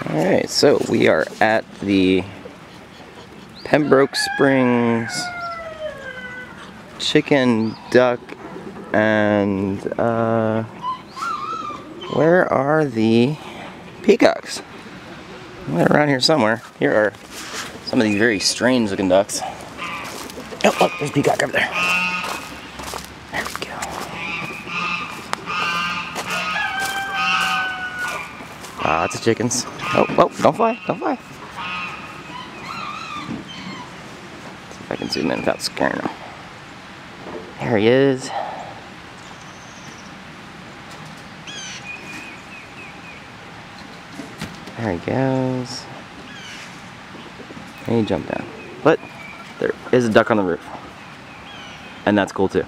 Alright, so we are at the Pembroke Springs chicken, duck, and where are the peacocks? They're around here somewhere. Here are some of these very strange looking ducks. Oh, look, there's a peacock over there. There we go. Lots of chickens. Oh, don't fly, don't fly. See if I can zoom in without scaring them. There he is. There he goes. And he jumped down. But there is a duck on the roof. And that's cool too.